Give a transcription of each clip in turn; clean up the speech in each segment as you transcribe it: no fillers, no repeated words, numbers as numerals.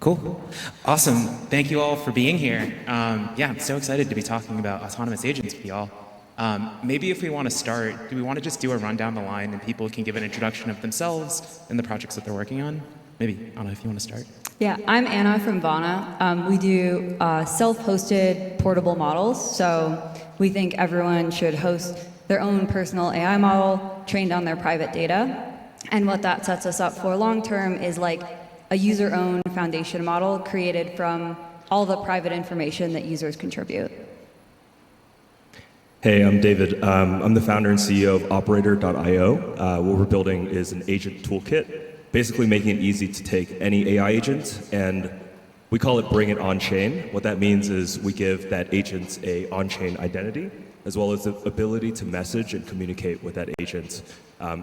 Cool. Awesome. Thank you all for being here. Yeah, I'm so excited to be talking about autonomous agents with y'all. Maybe if we want to start, do we want to just do a run down the line and people can give an introduction of themselves and the projects that they're working on? Maybe, Anna, if you want to start. Yeah, I'm Anna from Vana. We do self-hosted portable models. So we think everyone should host their own personal AI model trained on their private data. And what that sets us up for long term is like a user-owned foundation model created from all the private information that users contribute. Hey, I'm David. I'm the founder and CEO of Operator.io. What we're building is an agent toolkit, basically making it easy to take any AI agent, and we call it bring it on-chain. What that means is we give that agent a on-chain identity, as well as the ability to message and communicate with that agent,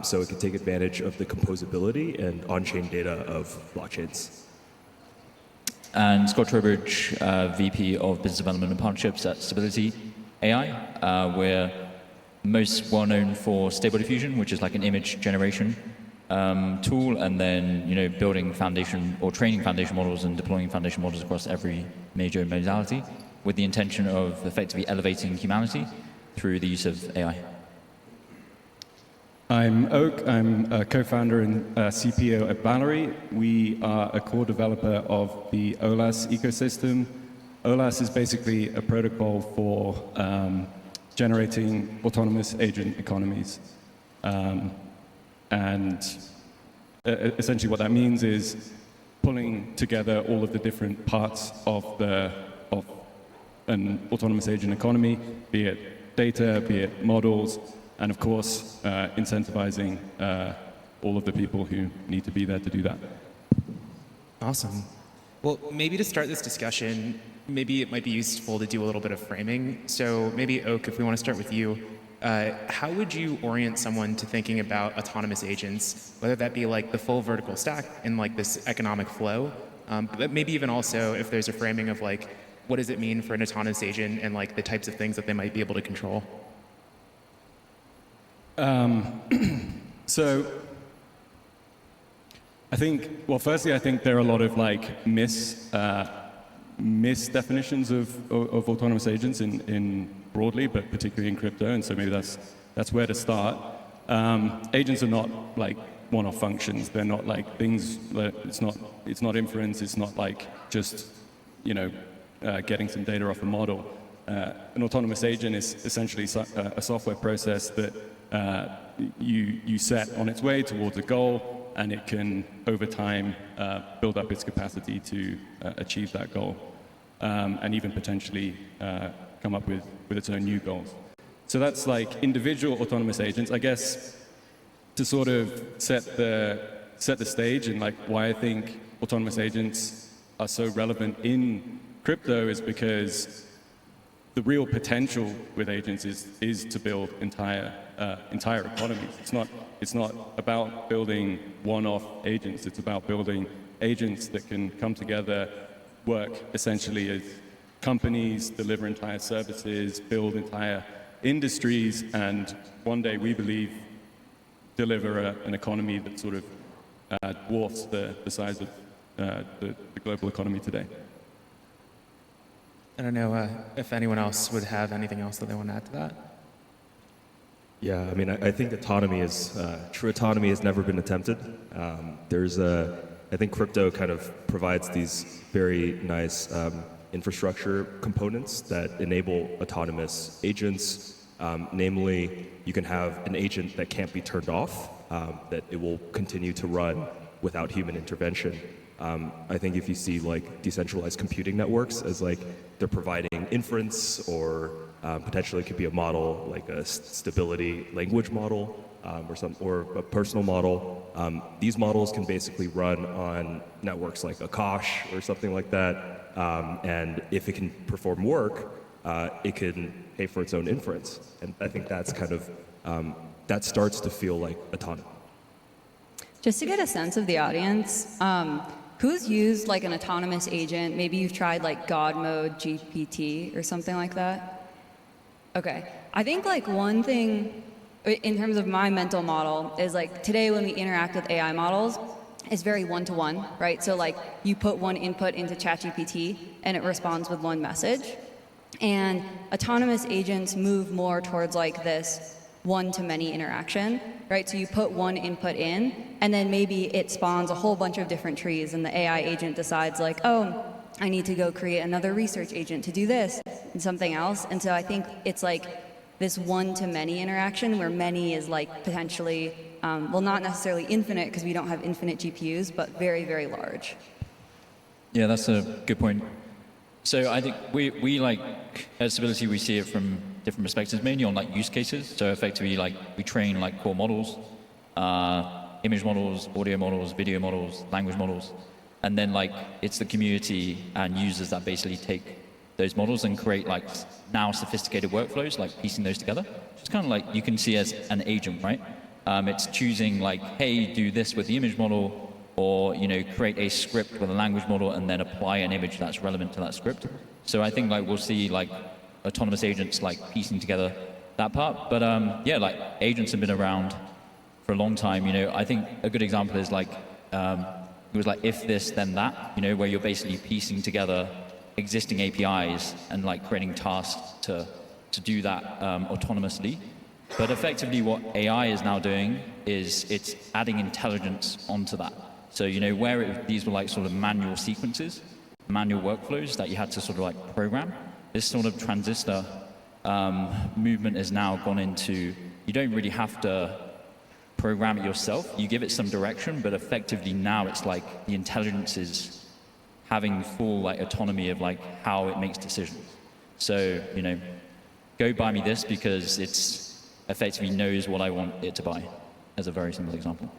so it can take advantage of the composability and on-chain data of blockchains. And Scott Trowbridge, VP of Business Development and Partnerships at Stability.ai. We're most well known for Stable Diffusion, which is like an image generation tool, and then building foundation or training foundation models and deploying foundation models across every major modality, with the intention of effectively elevating humanity through the use of AI. I'm Oak. I'm a co-founder and CPO at Valory. We are a core developer of the Olas ecosystem. Olas is basically a protocol for generating autonomous agent economies. And essentially what that means is pulling together all of the different parts of an autonomous agent economy, be it data, be it models, and of course, incentivizing all of the people who need to be there to do that. Awesome. Well, maybe to start this discussion, maybe it might be useful to do a little bit of framing. So maybe, Oak, if we want to start with you, how would you orient someone to thinking about autonomous agents, whether that be like the full vertical stack in like this economic flow, but maybe even also if there's a framing of like, what does it mean for an autonomous agent and like the types of things that they might be able to control? So I think, well, firstly, I think there are a lot of like misdefinitions of autonomous agents in broadly, but particularly in crypto, and so maybe that's where to start. Agents are not like one-off functions. They're not like things. It's not inference. It's not like just getting some data off a model. An autonomous agent is essentially a software process that you set on its way towards a goal, and it can, over time, build up its capacity to achieve that goal, and even potentially come up with its own new goals. So that's like individual autonomous agents. I guess to sort of set the stage and like why I think autonomous agents are so relevant in crypto is because the real potential with agents is to build entire economies. It's not about building one-off agents. It's about building agents that can come together, work essentially as companies, deliver entire services, build entire industries, and one day we believe deliver an economy that sort of dwarfs the size of the global economy today. I don't know if anyone else would have anything else that they want to add to that. Yeah, I mean, I think true autonomy has never been attempted. I think crypto kind of provides these very nice infrastructure components that enable autonomous agents. Namely, you can have an agent that can't be turned off, that it will continue to run without human intervention. I think if you see like decentralized computing networks as like they're providing inference, or potentially it could be a model like a stability language model, or a personal model. These models can basically run on networks like Akash or something like that, and if it can perform work, it can pay for its own inference. And I think that's kind of that starts to feel like autonomy. Just to get a sense of the audience, who's used like an autonomous agent? Maybe you've tried like God mode GPT or something like that? Okay. I think like one thing in terms of my mental model is like today when we interact with AI models, is very one-to-one, right? So like you put one input into ChatGPT and it responds with one message. And autonomous agents move more towards like this one-to-many interaction, right? So you put one input in, and then maybe it spawns a whole bunch of different trees, and the AI agent decides like, oh, I need to go create another research agent to do this and something else. And so I think it's like this one-to-many interaction where many is like potentially, well, not necessarily infinite because we don't have infinite GPUs, but very, very large. Yeah, that's a good point. So I think we like, at Stability, we see it from different perspectives, mainly on like use cases. So effectively, like we train like core models, image models, audio models, video models, language models. And then like it's the community and users that basically take those models and create like now sophisticated workflows, like piecing those together. It's kind of like you can see as an agent, right? It's choosing like, hey, do this with the image model, or create a script with a language model and then apply an image that's relevant to that script. So I think like we'll see like autonomous agents like piecing together that part. But yeah, like agents have been around for a long time. I think a good example is like it was like if this then that, where you're basically piecing together existing APIs and like creating tasks to do that autonomously. But effectively what AI is now doing is it's adding intelligence onto that. So, where these were like sort of manual sequences, manual workflows that you had to sort of like program, this sort of transistor movement has now gone into, you don't really have to program it yourself. You give it some direction, but effectively now it's like the intelligence is having full like autonomy of like how it makes decisions. So, go buy me this because it's effectively knows what I want it to buy, as a very simple example.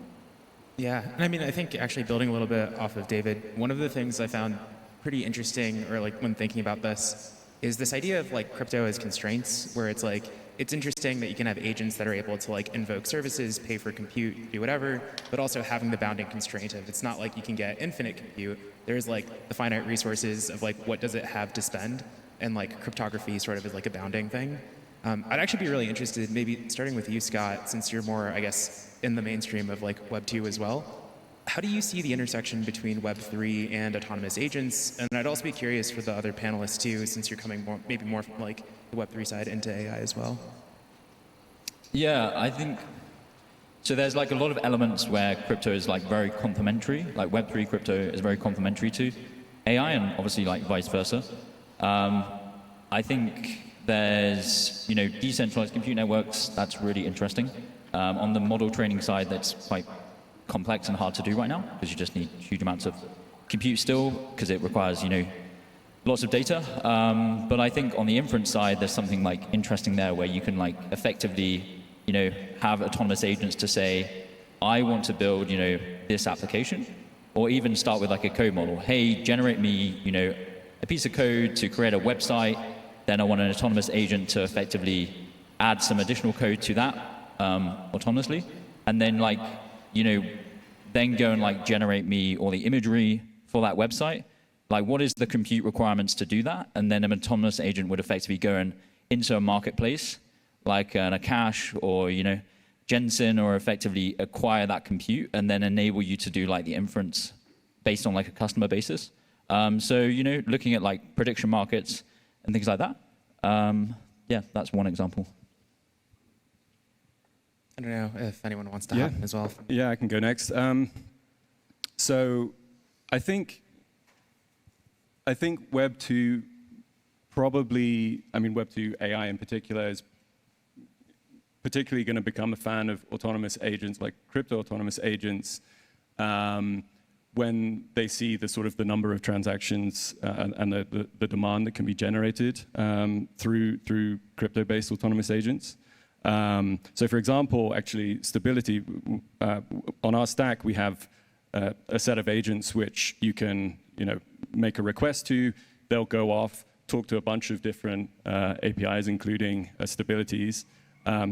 Yeah, and I mean, I think actually building a little bit off of David, one of the things I found pretty interesting, or like when thinking about this, is this idea of like crypto as constraints, where it's like, it's interesting that you can have agents that are able to like invoke services, pay for compute, do whatever, but also having the bounding constraint of it's not like you can get infinite compute. There's like the finite resources of like what does it have to spend, and like cryptography sort of is like a bounding thing. I'd actually be really interested, maybe starting with you, Scott, since you're more, I guess, in the mainstream of like Web 2 as well. How do you see the intersection between Web 3 and autonomous agents? And I'd also be curious for the other panelists too, since you're coming more, maybe more from like the Web 3 side into AI as well. Yeah, I think, so there's like a lot of elements where crypto is like very complementary, like Web 3 crypto is very complementary to AI, and obviously like vice versa. I think there's, decentralized compute networks, that's really interesting. On the model training side, that's quite complex and hard to do right now, because you just need huge amounts of compute still, because it requires, lots of data. But I think on the inference side, there's something like interesting there where you can like effectively, have autonomous agents to say, I want to build, this application, or even start with like a code model. Hey, generate me, a piece of code to create a website. Then I want an autonomous agent to effectively add some additional code to that autonomously, and then like, then go and like generate me all the imagery for that website. Like, what is the compute requirements to do that? And then an autonomous agent would effectively go and into a marketplace, like a Cache or Jensen, or effectively acquire that compute and then enable you to do like the inference based on like a customer basis. So looking at like prediction markets and things like that. Yeah, that's one example. I don't know if anyone wants to hop in as well. Yeah, I can go next. So I think Web 2 probably, Web 2 AI in particular is particularly going to become a fan of autonomous agents, like crypto autonomous agents, when they see the sort of the number of transactions and the demand that can be generated through crypto-based autonomous agents. So for example, actually, Stability, on our stack, we have a set of agents which you can make a request to. They'll go off, talk to a bunch of different APIs, including Stabilities.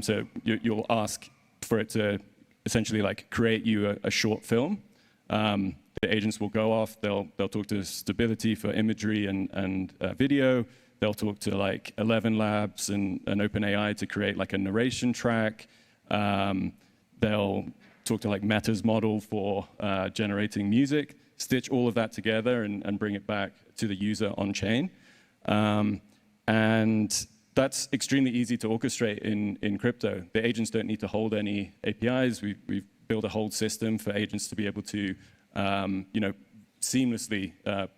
So you'll ask for it to essentially like create you a short film. The agents will go off, they'll talk to Stability for imagery and video. They'll talk to like 11 Labs and OpenAI to create like a narration track. They'll talk to like Meta's model for generating music, stitch all of that together and bring it back to the user on chain. And that's extremely easy to orchestrate in crypto. The agents don't need to hold any APIs. We've built a whole system for agents to be able to, seamlessly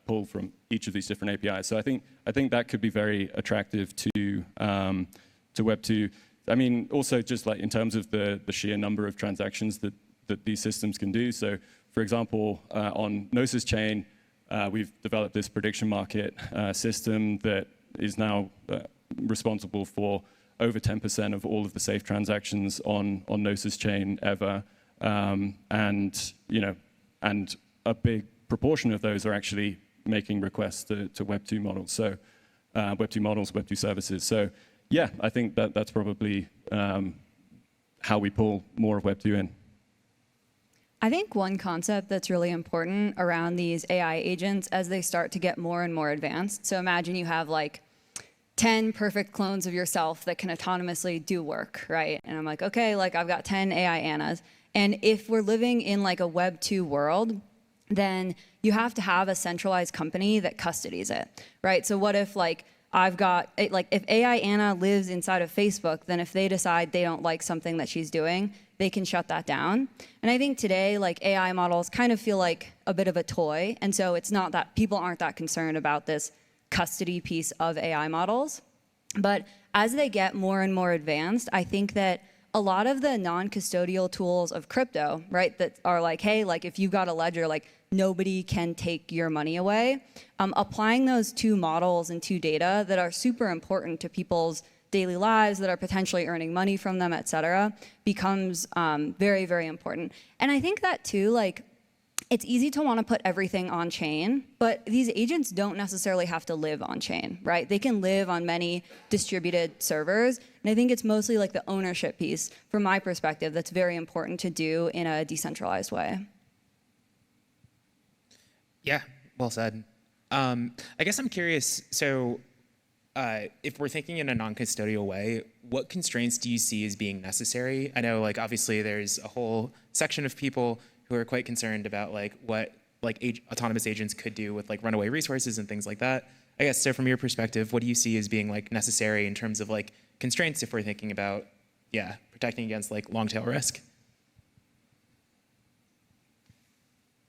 pull from each of these different APIs. So I think that could be very attractive to Web2. I mean, also just like in terms of the sheer number of transactions that these systems can do. So, for example, on Gnosis chain, we've developed this prediction market system that is now responsible for over 10% of all of the safe transactions on Gnosis chain ever, and a big proportion of those are actually making requests to Web2 models. So Web2 models, Web2 services. So yeah, I think that's probably how we pull more of Web2 in. I think one concept that's really important around these AI agents as they start to get more and more advanced. So imagine you have like 10 perfect clones of yourself that can autonomously do work, right? And I'm like, okay, like I've got 10 AI Annas. And if we're living in like a Web 2 world, then you have to have a centralized company that custodies it, right? So what if like I've got, like if AI Anna lives inside of Facebook, then if they decide they don't like something that she's doing, they can shut that down. And I think today, like AI models kind of feel like a bit of a toy. And so it's not that people aren't that concerned about this custody piece of AI models. But as they get more and more advanced, I think that a lot of the non-custodial tools of crypto, right, that are like, hey, like if you've got a ledger, like nobody can take your money away. Applying those two models and two data that are super important to people's daily lives, that are potentially earning money from them, et cetera, becomes very, very important. And I think that too, like, it's easy to want to put everything on chain, but these agents don't necessarily have to live on chain, right? They can live on many distributed servers. And I think it's mostly like the ownership piece, from my perspective, that's very important to do in a decentralized way. Yeah, well said. I guess I'm curious, so if we're thinking in a non-custodial way, what constraints do you see as being necessary? I know, like, obviously there's a whole section of people who are quite concerned about like what like autonomous agents could do with like runaway resources and things like that. I guess, so from your perspective, what do you see as being like necessary in terms of like constraints if we're thinking about, yeah, protecting against like long tail risk?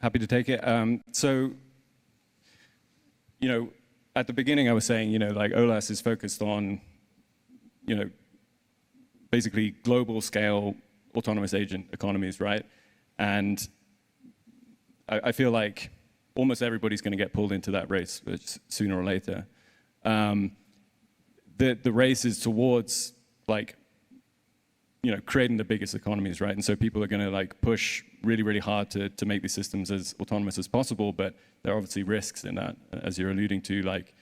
Happy to take it. So, at the beginning I was saying, like Olas is focused on, basically global scale autonomous agent economies, right? And I feel like almost everybody's going to get pulled into that race sooner or later. The race is towards like, creating the biggest economies, right? And so people are going to like push really, really hard to make these systems as autonomous as possible, but there are obviously risks in that, as you're alluding to, like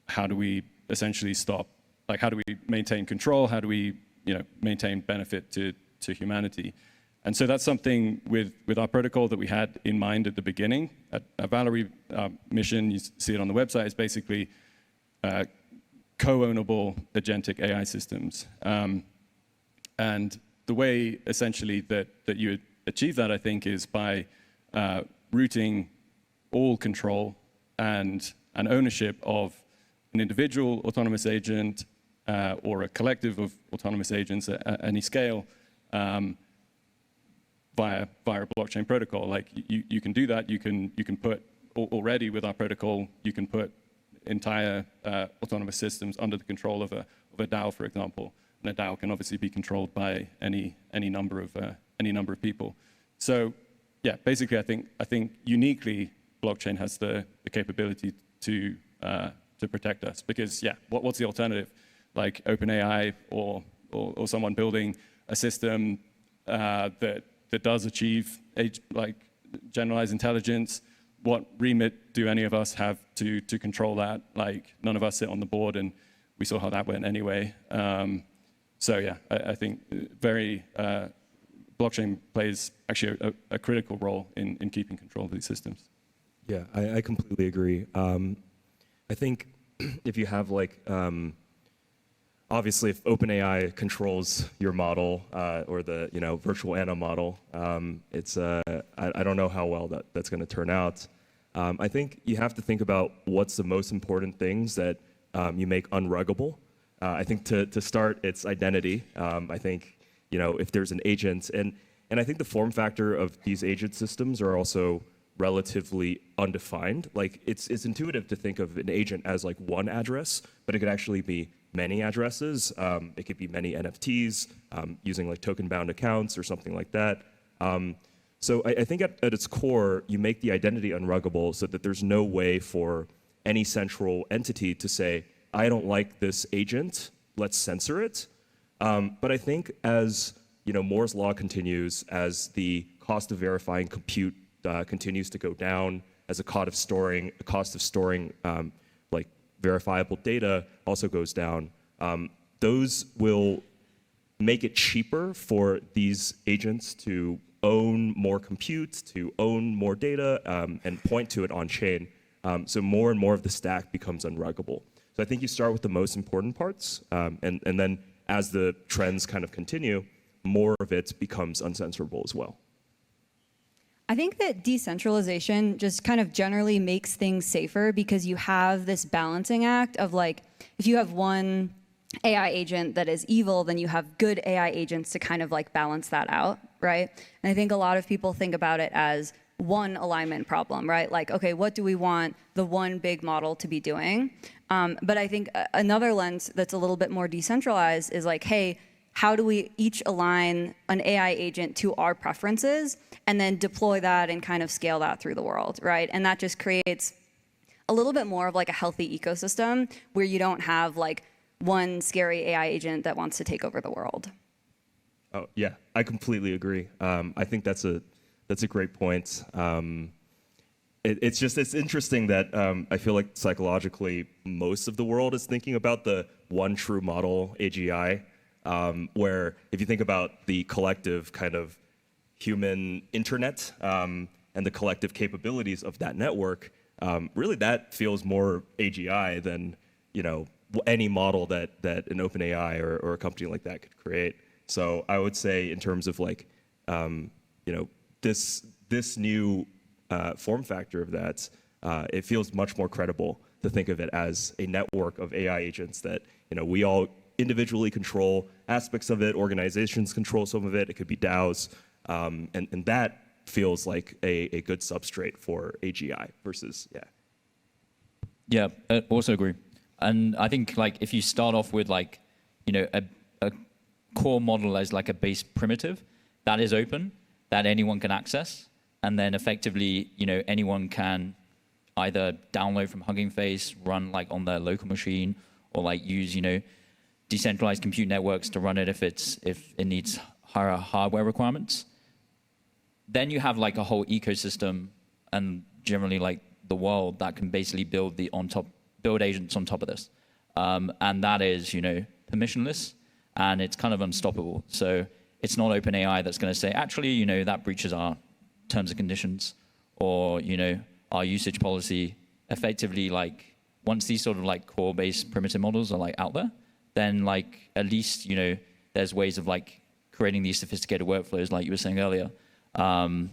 how do we essentially stop, like how do we maintain control? How do we, maintain benefit to humanity? And so that's something with our protocol that we had in mind at the beginning. At Valory mission, you see it on the website, is basically co-ownable agentic AI systems. And the way essentially that you achieve that, I think, is by rooting all control and ownership of an individual autonomous agent or a collective of autonomous agents at any scale via a blockchain protocol. Like you can do that. You can put already with our protocol, you can put entire autonomous systems under the control of a DAO, for example. And a DAO can obviously be controlled by any number of people. So yeah, basically, I think uniquely blockchain has the capability to protect us, because yeah, what's the alternative? Like OpenAI or someone building a system that does achieve like generalized intelligence. What remit do any of us have to control that? Like none of us sit on the board, and we saw how that went anyway. So yeah, I think blockchain plays actually a critical role in keeping control of these systems. Yeah, I completely agree. I think if you have like a obviously, if OpenAI controls your model or the virtual Anna model, it's I don't know how well that's going to turn out. I think you have to think about what's the most important things that you make unruggable. I think to start, it's identity. I think if there's an agent, and I think the form factor of these agent systems are also relatively undefined. Like it's intuitive to think of an agent as like one address, but it could actually be many addresses. It could be many NFTs using like token-bound accounts or something like that. So I think at its core, you make the identity unruggable so that there's no way for any central entity to say, I don't like this agent, let's censor it. But I think as Moore's law continues, as the cost of verifying compute continues to go down, as the cost of storing like verifiable data also goes down, those will make it cheaper for these agents to own more compute, to own more data, and point to it on chain. So more and more of the stack becomes unruggable. So I think you start with the most important parts, and then as the trends kind of continue, more of it becomes uncensorable as well. I think that decentralization just kind of generally makes things safer because you have this balancing act of like, if you have one AI agent that is evil, then you have good AI agents to kind of like balance that out, right? And I think a lot of people think about it as one alignment problem, right? Like, okay, what do we want the one big model to be doing? But I think another lens that's a little bit more decentralized is like, hey, how do we each align an AI agent to our preferences and then deploy that and kind of scale that through the world, right? And that just creates a little bit more of like a healthy ecosystem where you don't have like one scary AI agent that wants to take over the world. Oh yeah, I completely agree. I think that's a great point. It's interesting that I feel like psychologically most of the world is thinking about the one true model AGI, where if you think about the collective kind of human internet and the collective capabilities of that network, really that feels more AGI than any model that an OpenAI or a company like that could create. So I would say in terms of like this new form factor of that, it feels much more credible to think of it as a network of AI agents that we all individually control aspects of it. Organizations control some of it. It could be DAOs, and that feels like a good substrate for AGI versus Yeah, I also agree. And I think like if you start off with like a core model as like a base primitive that is open, that anyone can access, and then effectively anyone can either download from Hugging Face, run like on their local machine, or like use decentralized compute networks to run it if it needs higher hardware requirements. Then you have like a whole ecosystem and generally like the world that can basically build agents on top of this. And that is, permissionless, and it's kind of unstoppable. So it's not OpenAI that's going to say, actually, that breaches our terms and conditions or, our usage policy. Effectively, like once these sort of like core-based primitive models are like out there, then like at least, there's ways of like creating these sophisticated workflows like you were saying earlier. And,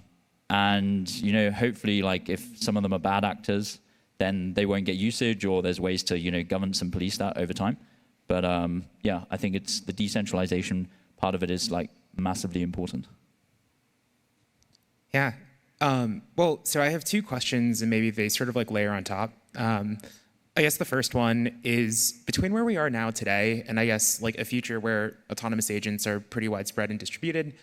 hopefully like if some of them are bad actors, then they won't get usage, or there's ways to, govern and police that over time. But yeah, I think it's the decentralization part of it is like massively important. Yeah. Well, so I have two questions, and maybe they sort of like layer on top. I guess the first one is between where we are now today and I guess like a future where autonomous agents are pretty widespread and distributed,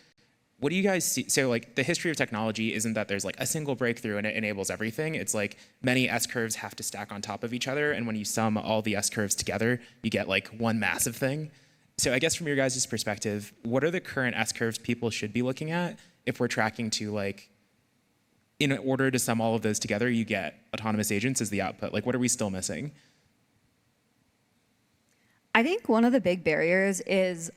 what do you guys see? So like the history of technology isn't that there's like a single breakthrough and it enables everything. It's like many S-curves have to stack on top of each other, and when you sum all the S-curves together, you get like one massive thing. So I guess from your guys' perspective, what are the current S-curves people should be looking at if we're tracking to like, in order to sum all of those together, you get autonomous agents as the output? Like, what are we still missing? I think one of the big barriers is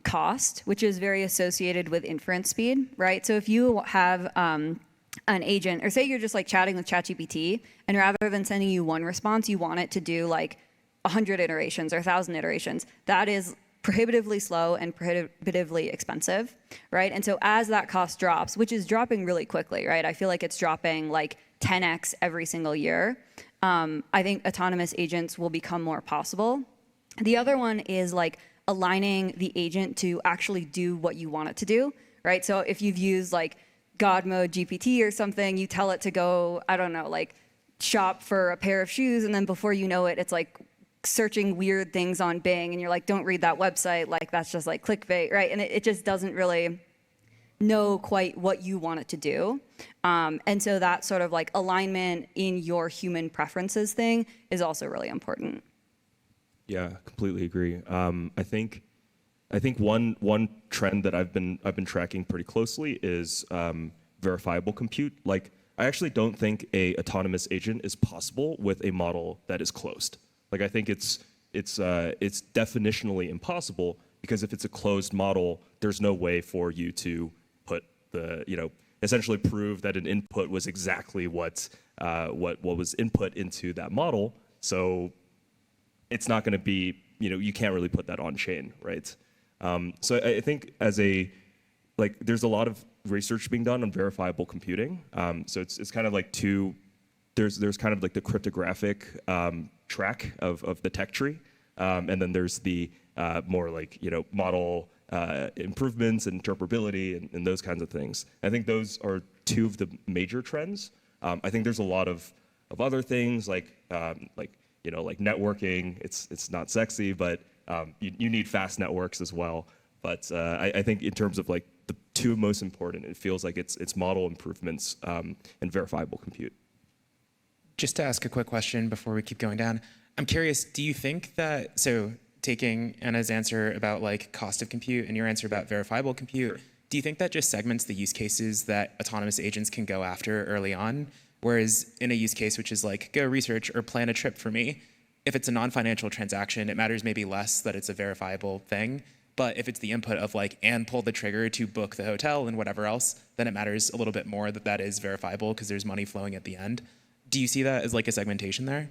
cost, which is very associated with inference speed, right? So if you have an agent, or say you're just like chatting with ChatGPT, and rather than sending you one response, you want it to do like 100 iterations or 1,000 iterations. That is prohibitively slow and prohibitively expensive, right? And so as that cost drops, which is dropping really quickly, right? I feel like it's dropping like 10x every single year. I think autonomous agents will become more possible. The other one is like aligning the agent to actually do what you want it to do, right? So if you've used like God mode GPT or something, you tell it to go, I don't know, like shop for a pair of shoes, and then before you know it, it's like searching weird things on Bing, and you're like, don't read that website, like that's just like clickbait, right? And it just doesn't really know quite what you want it to do. And so that sort of like alignment in your human preferences thing is also really important. Yeah, completely agree. I think one trend that I've been tracking pretty closely is verifiable compute. Like, I actually don't think a autonomous agent is possible with a model that is closed. Like, I think it's definitionally impossible, because if it's a closed model, there's no way for you to put the, essentially prove that an input was exactly what was input into that model. So it's not going to be, you can't really put that on chain, right? So I think there's a lot of research being done on verifiable computing. So it's kind of like there's kind of like the cryptographic track of the tech tree, and then there's the more like model improvements and interpretability and those kinds of things. I think those are two of the major trends. I think there's a lot of other things like networking. It's not sexy, but you need fast networks as well. But I think in terms of like the two most important, it feels like it's model improvements and verifiable compute. Just to ask a quick question before we keep going down, I'm curious, do you think that, so taking Anna's answer about like cost of compute and your answer about verifiable compute, sure, do you think that just segments the use cases that autonomous agents can go after early on? Whereas in a use case which is like go research or plan a trip for me, if it's a non-financial transaction, it matters maybe less that it's a verifiable thing. But if it's the input of like, and pull the trigger to book the hotel and whatever else, then it matters a little bit more that that is verifiable because there's money flowing at the end. Do you see that as like a segmentation there?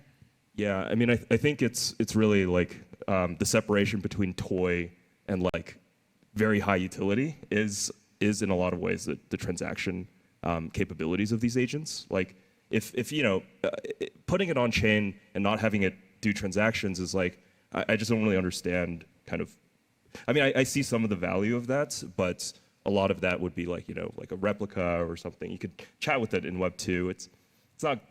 Yeah, I mean, I think it's really like the separation between toy and like very high utility is in a lot of ways the transaction capabilities of these agents. Like if putting it on chain and not having it do transactions is like, I just don't really understand kind of, I mean, I see some of the value of that, but a lot of that would be like, like a replica or something. You could chat with it in Web 2. It's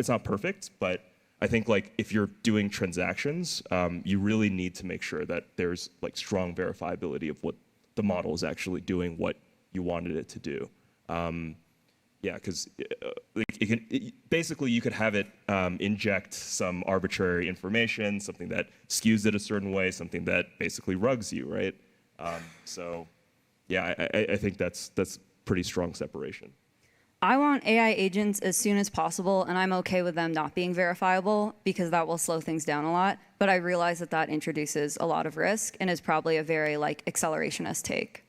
not perfect, but I think like if you're doing transactions, you really need to make sure that there's like strong verifiability of what the model is actually doing, what you wanted it to do. Yeah, because basically you could have it inject some arbitrary information, something that skews it a certain way, something that basically rugs you, right? So yeah, I think that's pretty strong separation. I want AI agents as soon as possible, and I'm okay with them not being verifiable because that will slow things down a lot. But I realize that introduces a lot of risk and is probably a very like accelerationist take.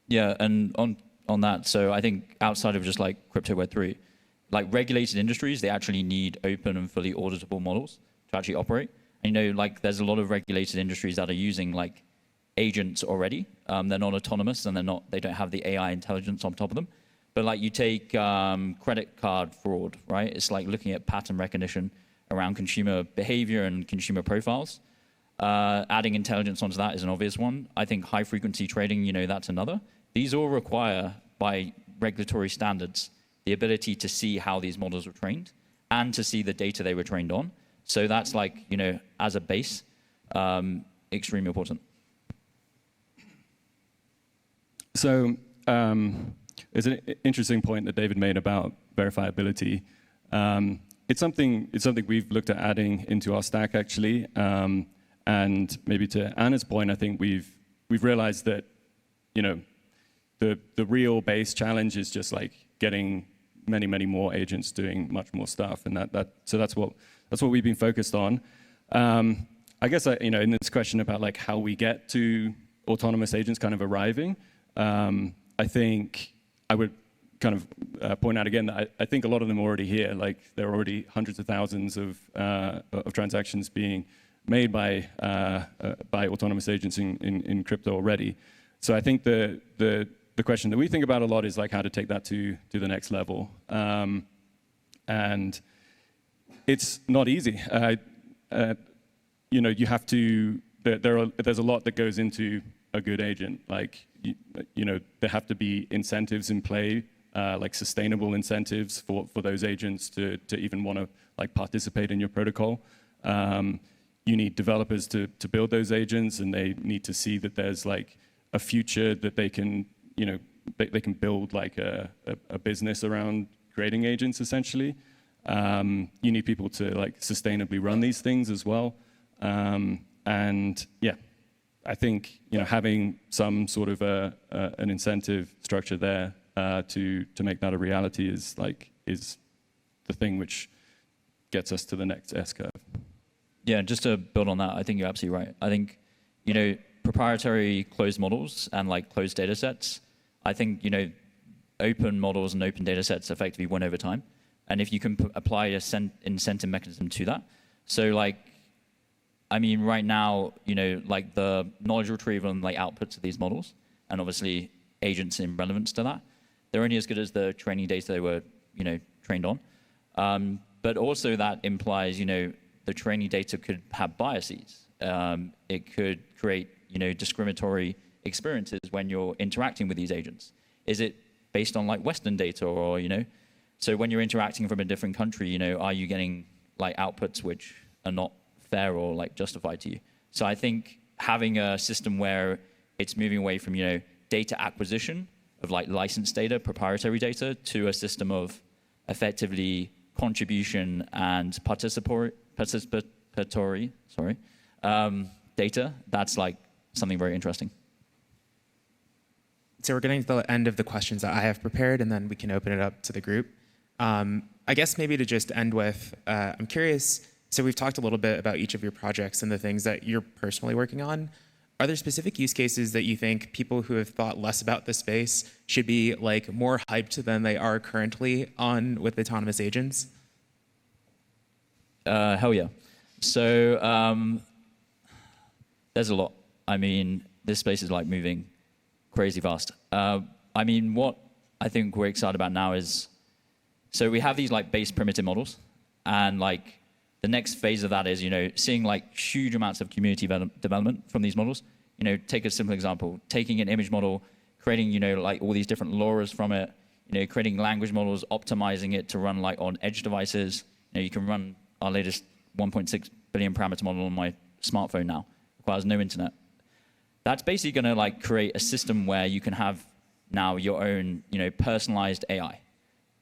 Yeah, and on that, so I think outside of just like crypto Web3, like regulated industries, they actually need open and fully auditable models to actually operate. And, like there's a lot of regulated industries that are using like agents already. They're not autonomous and they don't have the AI intelligence on top of them. But like you take credit card fraud, right? It's like looking at pattern recognition around consumer behavior and consumer profiles. Adding intelligence onto that is an obvious one. I think high frequency trading, that's another. These all require, by regulatory standards, the ability to see how these models were trained and to see the data they were trained on. So that's like, as a base, extremely important. So it's an interesting point that David made about verifiability. It's something we've looked at adding into our stack actually. And maybe to Anna's point, I think we've realized that, the real base challenge is just like getting many more agents doing much more stuff, and so that's what we've been focused on. I guess in this question about like how we get to autonomous agents kind of arriving, I think I would kind of point out again that I think a lot of them are already here. Like there are already hundreds of thousands of transactions being made by autonomous agents in crypto already. So I think the question that we think about a lot is like how to take that to the next level. And it's not easy. You have to, there's a lot that goes into a good agent. Like, there have to be incentives in play, like sustainable incentives for those agents to even want to like participate in your protocol. You need developers to build those agents, and they need to see that there's like a future that they can, they can build like a business around creating agents essentially. You need people to like sustainably run these things as well. And yeah, I think having some sort of an incentive structure there to make that a reality is the thing which gets us to the next S curve. Yeah, just to build on that, I think you're absolutely right. I think proprietary closed models and like closed data sets, I think open models and open data sets effectively win over time. And if you can apply a incentive mechanism to that, so like, I mean, right now, like the knowledge retrieval and like outputs of these models, and obviously agents in relevance to that, they're only as good as the training data they were, trained on. But also that implies, the training data could have biases. It could create, discriminatory experiences when you're interacting with these agents. Is it based on like Western data, or so when you're interacting from a different country, are you getting like outputs which are not fair or like justified to you? So I think having a system where it's moving away from data acquisition of like licensed data, proprietary data, to a system of effectively contribution and participatory data, that's like something very interesting. So we're getting to the end of the questions that I have prepared, and then we can open it up to the group. I guess maybe to just end with, I'm curious, so we've talked a little bit about each of your projects and the things that you're personally working on. Are there specific use cases that you think people who have thought less about the space should be like more hyped than they are currently on with autonomous agents? Hell yeah. So there's a lot. I mean, this space is like moving crazy fast. I mean, what I think we're excited about now is, so we have these like base primitive models, and like the next phase of that is, seeing like huge amounts of community development from these models. Take a simple example, taking an image model, creating, like all these different LoRa's from it, creating language models, optimizing it to run like on edge devices. You can run our latest 1.6 billion parameter model on my smartphone now. Requires no internet. That's basically going to like create a system where you can have now your own, personalized AI.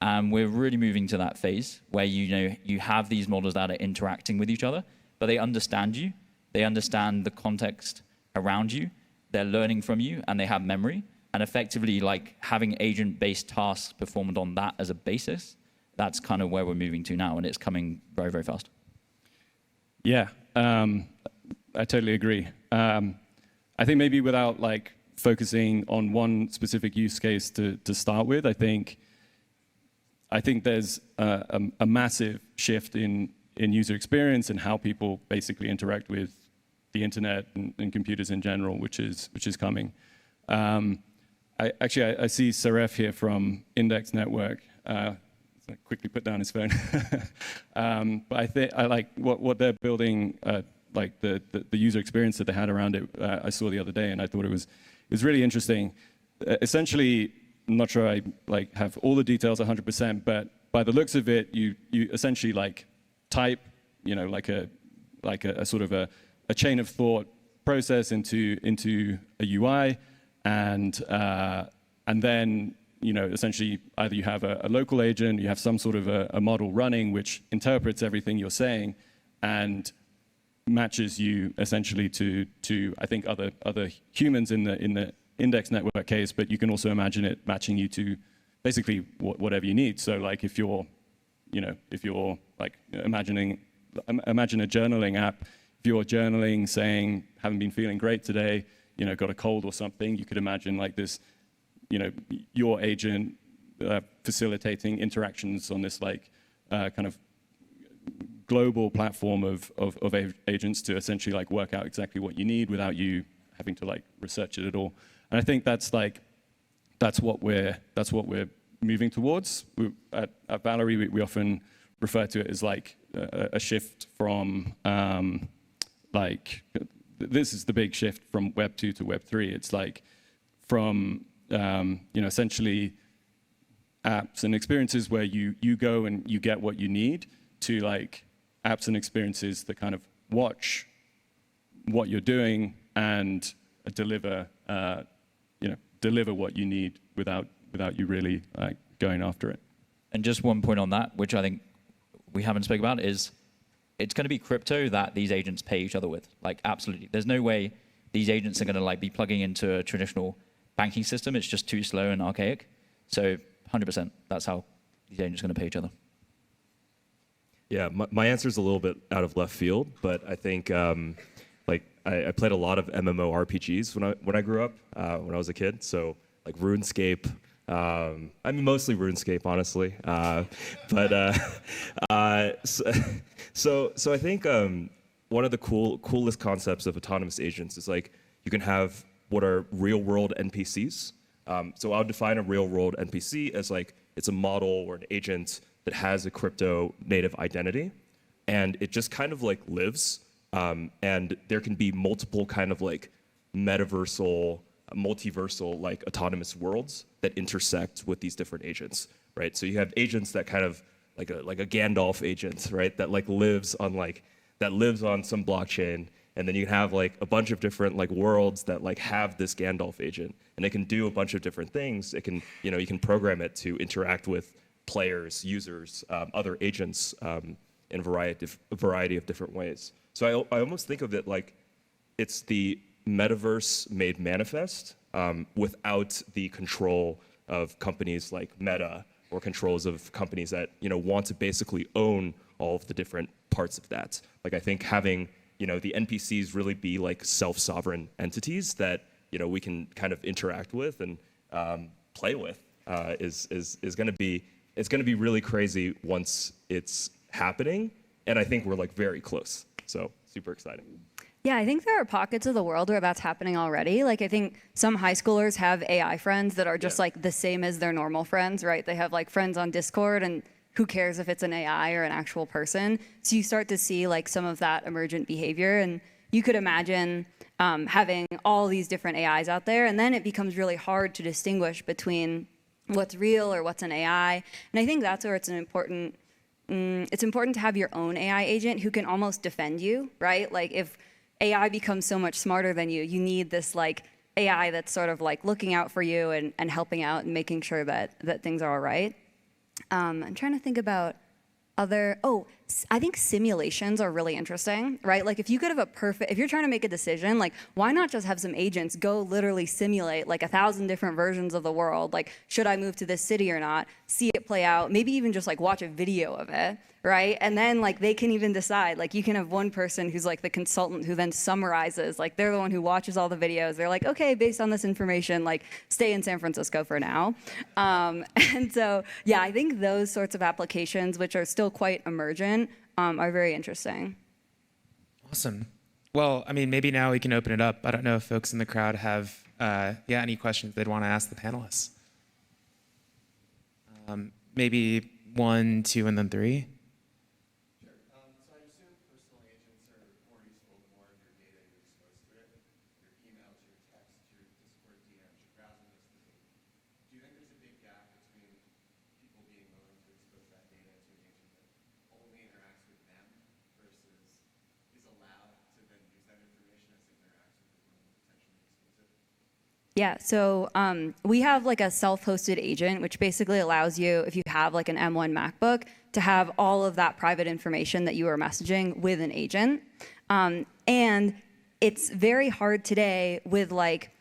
And we're really moving to that phase where you have these models that are interacting with each other, but they understand you, they understand the context around you, they're learning from you, and they have memory. And effectively, like having agent-based tasks performed on that as a basis, that's kind of where we're moving to now, and it's coming very, very fast. Yeah, I totally agree. I think maybe without like focusing on one specific use case to start with, I think there's a massive shift in user experience and how people basically interact with the internet and computers in general, which is coming. I see Saref here from Index Network. Quickly put down his phone. But I like what they're building, like the user experience that they had around it. I saw the other day, and I thought it was really interesting. Essentially, I'm not sure I like have all the details 100%, but by the looks of it, you essentially like type, like a sort of a chain of thought process into a UI, and then essentially either you have a local agent, you have some sort of a model running which interprets everything you're saying and matches you essentially to I think other humans in the index network case, but you can also imagine it matching you to basically whatever you need. So like if you're like imagine a journaling app. If you're journaling saying haven't been feeling great today, got a cold or something, you could imagine like this, your agent facilitating interactions on this like kind of global platform of agents to essentially like work out exactly what you need without you having to like research it at all. And I think that's what we're moving towards. At Valory, we often refer to it as like a shift from this is the big shift from Web 2 to Web 3. It's like from essentially apps and experiences where you go and you get what you need, to like apps and experiences that kind of watch what you're doing and deliver what you need without you really like going after it. And just one point on that, which I think we haven't spoke about, is it's going to be crypto that these agents pay each other with. Like, absolutely. There's no way these agents are going to like be plugging into a traditional banking system. It's just too slow and archaic. So 100%, that's how these agents are going to pay each other. Yeah, my answer is a little bit out of left field, but I think I played a lot of MMORPGs when I grew up, when I was a kid. So like RuneScape. I mean, mostly RuneScape, honestly. So I think one of the coolest concepts of autonomous agents is like you can have what are real-world NPCs. So I'll define a real-world NPC as like it's a model or an agent that has a crypto native identity, and it just kind of like lives. And there can be multiple kind of like multiversal like autonomous worlds that intersect with these different agents, right? So you have agents that kind of like a Gandalf agent, right? That like lives on some blockchain, and then you have like a bunch of different like worlds that like have this Gandalf agent, and it can do a bunch of different things. It can, you can program it to interact with players, users, other agents in a variety of different ways. So I almost think of it like it's the metaverse made manifest without the control of companies like Meta, or controls of companies that want to basically own all of the different parts of that. Like, I think having the NPCs really be like self-sovereign entities that we can kind of interact with and play with is going to be really crazy once it's happening, and I think we're like very close. So super exciting. Yeah, I think there are pockets of the world where that's happening already. Like, I think some high schoolers have AI friends that are just like the same as their normal friends, right? They have like friends on Discord, and who cares if it's an AI or an actual person? So you start to see like some of that emergent behavior, and you could imagine having all these different AIs out there, and then it becomes really hard to distinguish between what's real or what's an AI. And I think that's where it's important to have your own AI agent who can almost defend you, right? Like, if AI becomes so much smarter than you, you need this like AI that's sort of like looking out for you and helping out and making sure that things are all right. I'm trying to think about I think simulations are really interesting, right? Like, if you could have if you're trying to make a decision, like, why not just have some agents go literally simulate like 1,000 different versions of the world? Like, should I move to this city or not? See it play out, maybe even just like watch a video of it, right? And then like they can even decide, like, you can have one person who's like the consultant who then summarizes, like they're the one who watches all the videos. They're like, okay, based on this information, like stay in San Francisco for now. And so, yeah, I think those sorts of applications, which are still quite emergent, are very interesting. Awesome. Well, I mean, maybe now we can open it up. I don't know if folks in the crowd have any questions they'd want to ask the panelists. Maybe 1, 2, and then 3. Sure. So I assume personal agents are more useful the more of your data you're exposed to it. Your emails, your texts, your Discord DMs, your browsing history. Do you think there's a big gap between people being willing to expose that data to an agent that only interacts with them versus is allowed to then use that information as it interacts with the one potentially expose it? Yeah, so we have like a self-hosted agent, which basically allows you, if you have like an M1 MacBook, to have all of that private information that you are messaging with an agent. And it's very hard today with like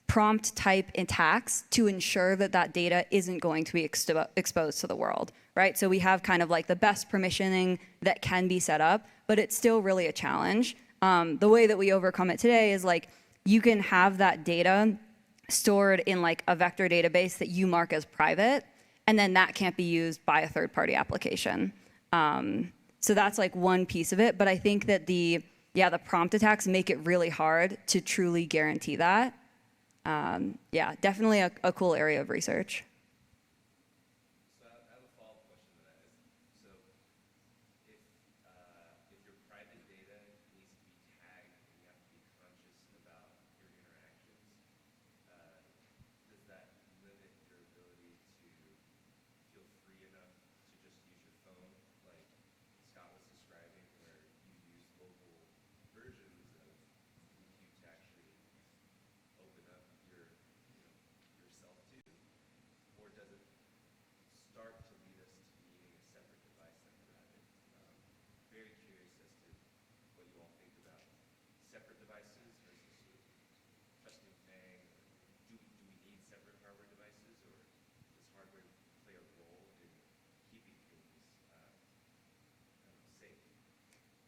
prompt type attacks to ensure that that data isn't going to be exposed to the world, right? So we have kind of like the best permissioning that can be set up, but it's still really a challenge. The way that we overcome it today is like you can have that data stored in like a vector database that you mark as private, and then that can't be used by a third-party application. So that's like one piece of it. But I think that the prompt attacks make it really hard to truly guarantee that. Yeah, definitely a cool area of research. So I have a follow-up question to that. So if your private data needs to be tagged and you have to be conscious about your interactions, does that limit your ability to feel free enough to just use your phone, like Scott was describing, where you use local versions of YouTube to actually open up yourself to, or does it start to lead us to needing a separate device like Rabbit? Very curious as to what you all think about separate devices versus sort of trusting thing. Do we need separate hardware devices, or does hardware play a role in keeping things safe?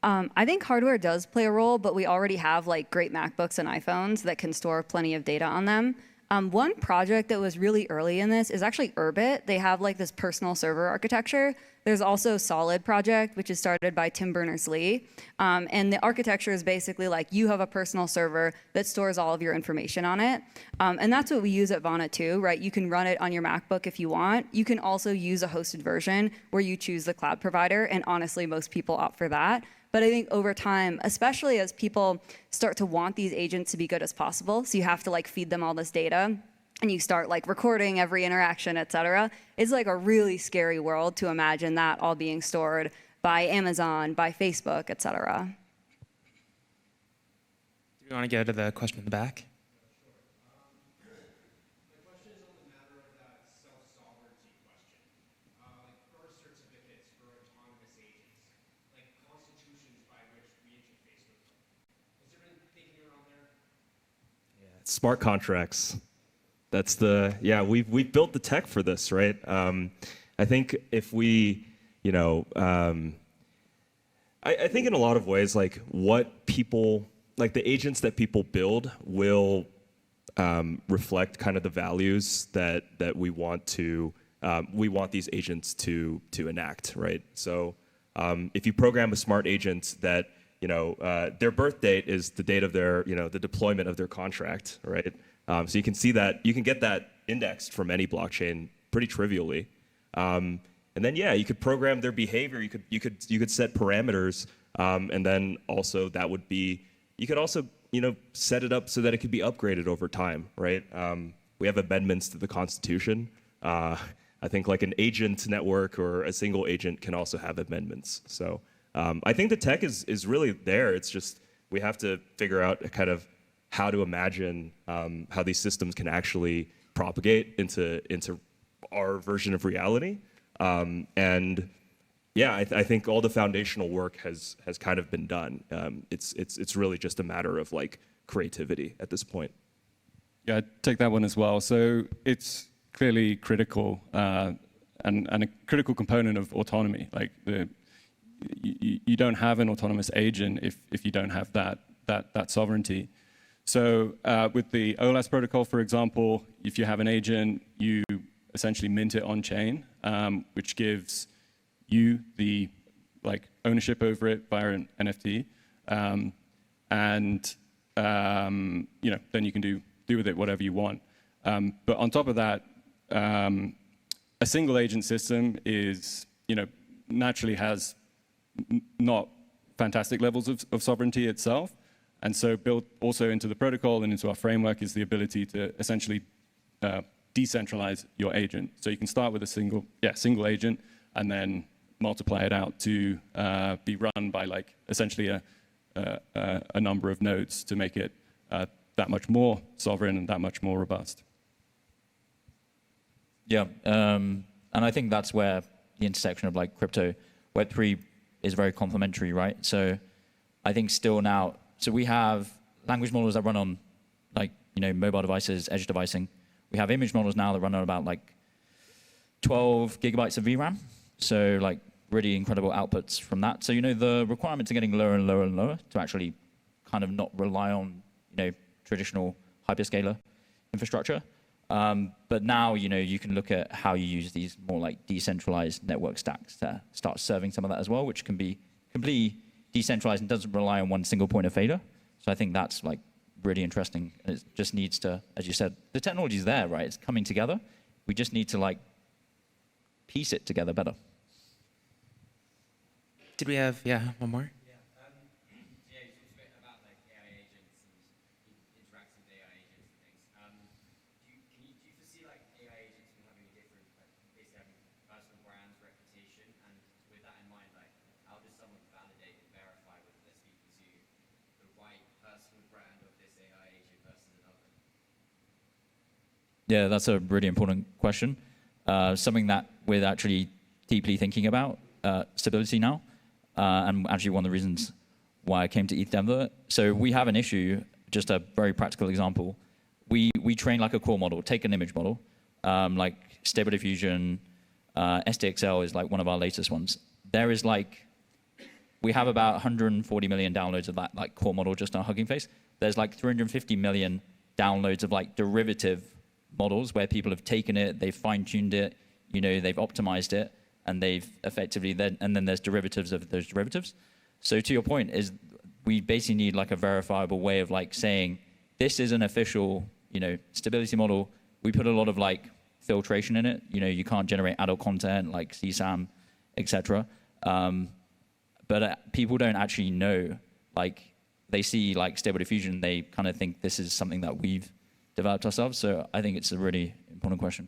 I think hardware does play a role, but we already have like great MacBooks and iPhones that can store plenty of data on them. One project that was really early in this is actually Urbit. They have like this personal server architecture. There's also Solid project, which is started by Tim Berners-Lee. And the architecture is basically like you have a personal server that stores all of your information on it. And that's what we use at Vana too, right? You can run it on your MacBook if you want. You can also use a hosted version where you choose the cloud provider. And honestly, most people opt for that. But I think over time, especially as people start to want these agents to be good as possible, so you have to like feed them all this data, and you start like recording every interaction, et cetera, it's like a really scary world to imagine that all being stored by Amazon, by Facebook, et cetera. Do we want to get to the question in the back? Smart contracts. That's we've built the tech for this, right? I think if we, I think in a lot of ways, like what people, like the agents that people build will reflect kind of the values that we want these agents to enact, right? So if you program a smart agent that their birth date is the date of their, the deployment of their contract, right? So you can see that, you can get that indexed from any blockchain pretty trivially. And then, you could program their behavior. You could set parameters, and then also that would be, you could also, set it up so that it could be upgraded over time, right? We have amendments to the Constitution. I think like an agent network or a single agent can also have amendments. So. I think the tech is really there. It's just we have to figure out kind of how to imagine how these systems can actually propagate into our version of reality. I think all the foundational work has kind of been done. It's really just a matter of like creativity at this point. Yeah, I'd take that one as well. So it's clearly critical and a critical component of autonomy. Like you don't have an autonomous agent if you don't have that sovereignty. So with the Olas protocol, for example, if you have an agent, you essentially mint it on chain, which gives you the ownership over it via an NFT, then you can do with it whatever you want. But on top of that, a single agent system is naturally has not fantastic levels of sovereignty itself. And so built also into the protocol and into our framework is the ability to essentially decentralize your agent. So you can start with a single agent and then multiply it out to be run by essentially a number of nodes to make it that much more sovereign and that much more robust. Yeah, and I think that's where the intersection of crypto, Web3 is very complementary, right? So I think still now, so we have language models that run on mobile devices, edge devices. We have image models now that run on about 12 gigabytes of VRAM. So really incredible outputs from that. So the requirements are getting lower and lower and lower to actually kind of not rely on traditional hyperscaler infrastructure. But now, you can look at how you use these more like decentralized network stacks to start serving some of that as well, which can be completely decentralized and doesn't rely on one single point of failure. So I think that's like really interesting. And it just needs to, as you said, the technology's there, right? It's coming together. We just need to like piece it together better. Did we have, one more? Yeah, you talked a bit about like AI agents and interacting with AI agents and things. Do you foresee like AI agents having a different, like basically having personal brands, reputation, and with that in mind, like how does someone validate and verify whether they're speaking to the right personal brand of this AI agent versus another? Yeah, that's a really important question. Something that we're actually deeply thinking about, Stability now, and actually one of the reasons why I came to ETH Denver. So we have an issue, just a very practical example. We train like a core model, take an image model, like Stable Diffusion, SDXL is like one of our latest ones. There is like, we have about 140 million downloads of that like core model just on Hugging Face. There's like 350 million downloads of like derivative models where people have taken it, they've fine-tuned it, they've optimized it, and they've effectively and then there's derivatives of those derivatives. So to your point is we basically need like a verifiable way of like saying this is an official, stability model. We put a lot of like filtration in it. You can't generate adult content like CSAM, etc. But people don't actually know. Like they see like Stable Diffusion, they kind of think this is something that we've developed ourselves. So I think it's a really important question.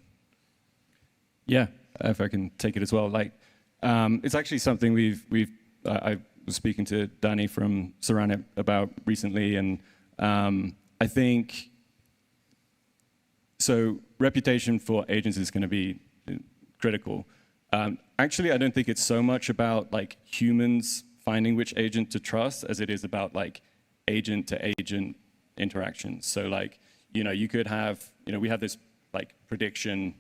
Yeah, if I can take it as well. Like, it's actually something I was speaking to Danny from Saranit about recently, and I think so. Reputation for agents is going to be critical. Actually, I don't think it's so much about like humans finding which agent to trust as it is about like agent to agent interactions. So like, you could have, we have this like prediction,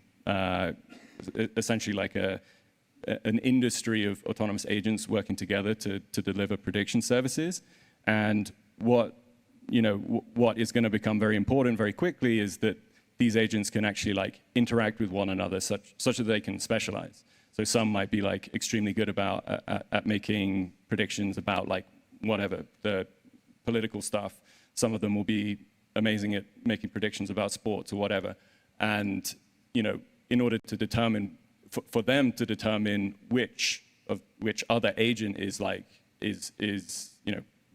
essentially like an industry of autonomous agents working together to deliver prediction services. And what is going to become very important very quickly is that these agents can actually like interact with one another such that they can specialize. So some might be like extremely good about at making predictions about like whatever, the political stuff. Some of them will be amazing at making predictions about sports or whatever. And, in order to determine, for them to determine which other agent is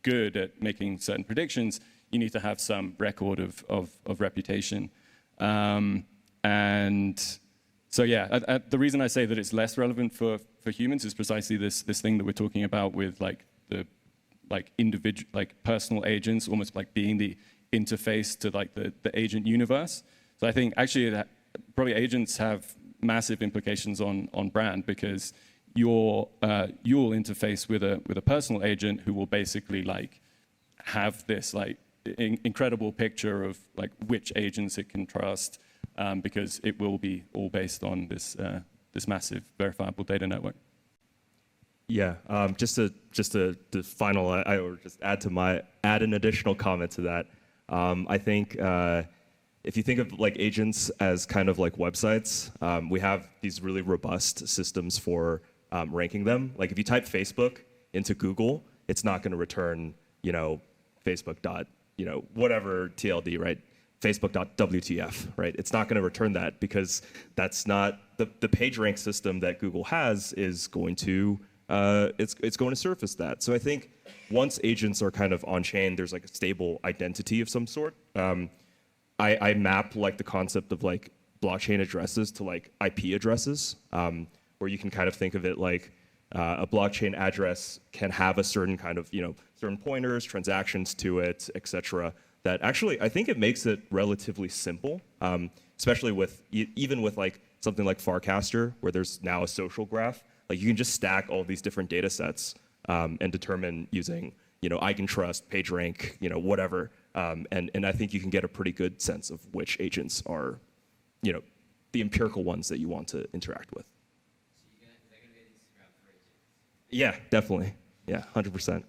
good at making certain predictions, you need to have some record of reputation. And so yeah, the reason I say that it's less relevant for humans is precisely this thing that we're talking about with like the individual, like personal agents, almost like being the interface to like the agent universe. So I think actually that probably agents have massive implications on brand, because you'll interface with a personal agent who will basically like have this like incredible picture of like which agents it can trust, because it will be all based on this massive verifiable data network. Yeah, just to final, or just add an additional comment to that. I think if you think of like agents as kind of like websites, we have these really robust systems for ranking them. Like if you type Facebook into Google, it's not going to return, Facebook dot, whatever TLD, right? Facebook.WTF, right? It's not going to return that, because that's not the PageRank system that Google has is going to it's going to surface that. So I think once agents are kind of on chain, there's like a stable identity of some sort. I map like the concept of like blockchain addresses to like IP addresses, where you can kind of think of it like a blockchain address can have a certain kind of, certain pointers, transactions to it, etc. That actually, I think it makes it relatively simple, especially with, even with like something like Farcaster, where there's now a social graph. Like you can just stack all these different data sets and determine using, eigentrust, PageRank, whatever. And I think you can get a pretty good sense of which agents are, the empirical ones that you want to interact with. So is that going to be an Instagram for agents? Yeah, definitely. Yeah, 100%.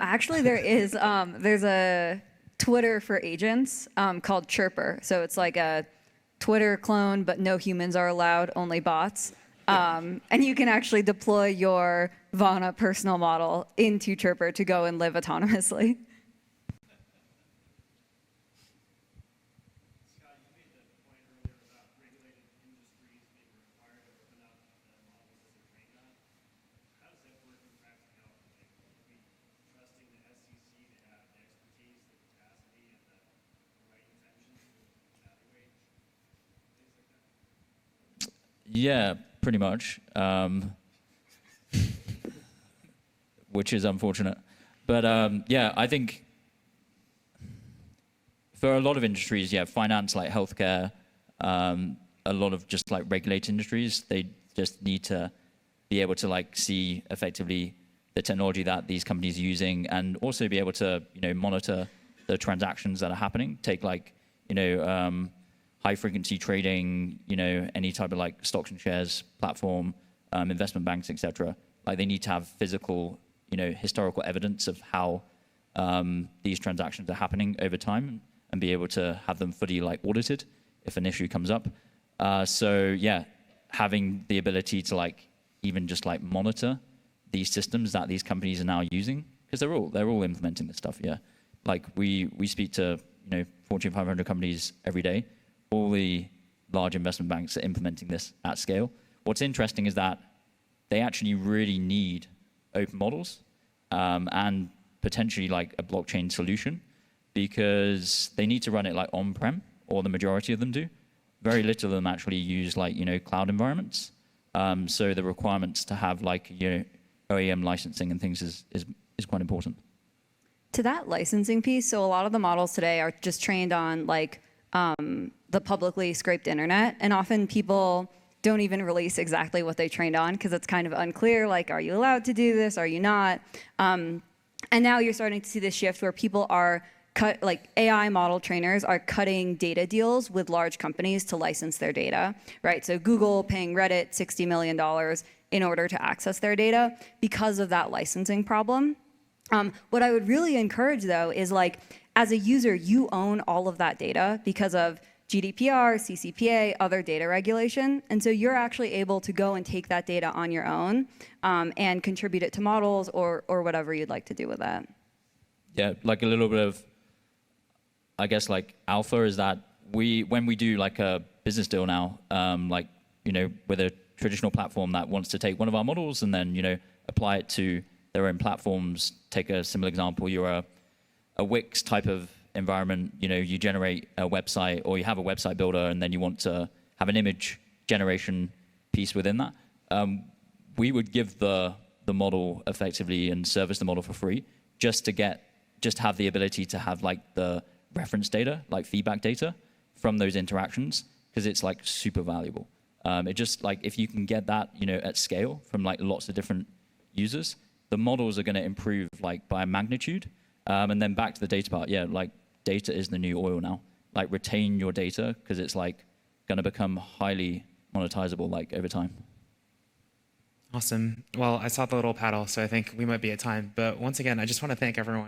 Actually there is, there's a Twitter for agents called Chirper. So it's like a Twitter clone, but no humans are allowed, only bots. And you can actually deploy your Vana personal model into Chirper to go and live autonomously. Yeah, pretty much, which is unfortunate. But yeah, I think for a lot of industries, yeah, finance, like healthcare, a lot of just like regulated industries, they just need to be able to like see effectively the technology that these companies are using, and also be able to, you know, monitor the transactions that are happening. Take like, you know, high frequency trading, you know, any type of like stocks and shares platform, investment banks, etc. Like they need to have physical, you know, historical evidence of how these transactions are happening over time, and be able to have them fully like audited if an issue comes up. So yeah, having the ability to like even just like monitor these systems that these companies are now using, because they're all implementing this stuff. Yeah, like we speak to, you know, Fortune 500 companies every day. All the large investment banks are implementing this at scale. What's interesting is that they actually really need open models and potentially like a blockchain solution, because they need to run it like on-prem, or the majority of them do. Very little of them actually use like, you know, cloud environments. So the requirements to have like, you know, OEM licensing and things is quite important. To that licensing piece, so a lot of the models today are just trained on like the publicly scraped internet, and often people don't even release exactly what they trained on because it's kind of unclear, like, are you allowed to do this, are you not? And now you're starting to see this shift where people are like AI model trainers are cutting data deals with large companies to license their data, right? So Google paying Reddit $60 million in order to access their data because of that licensing problem. What I would really encourage, though, is like, as a user, you own all of that data because of GDPR, CCPA, other data regulation. And so you're actually able to go and take that data on your own and contribute it to models or whatever you'd like to do with that. Yeah, like a little bit of, I guess, like alpha is that when we do like a business deal now, like, you know, with a traditional platform that wants to take one of our models and then, you know, apply it to their own platforms. Take a similar example, you're a Wix type of environment, you know, you generate a website, or you have a website builder, and then you want to have an image generation piece within that. We would give the model effectively and service the model for free, just to have the ability to have like the reference data, like feedback data from those interactions, because it's like super valuable. It just like, if you can get that, you know, at scale from like lots of different users, the models are going to improve like by a magnitude. And then back to the data part, yeah, like data is the new oil now. Like retain your data, because it's like going to become highly monetizable like over time. Awesome. Well, I saw the little paddle, so I think we might be at time. But once again, I just want to thank everyone.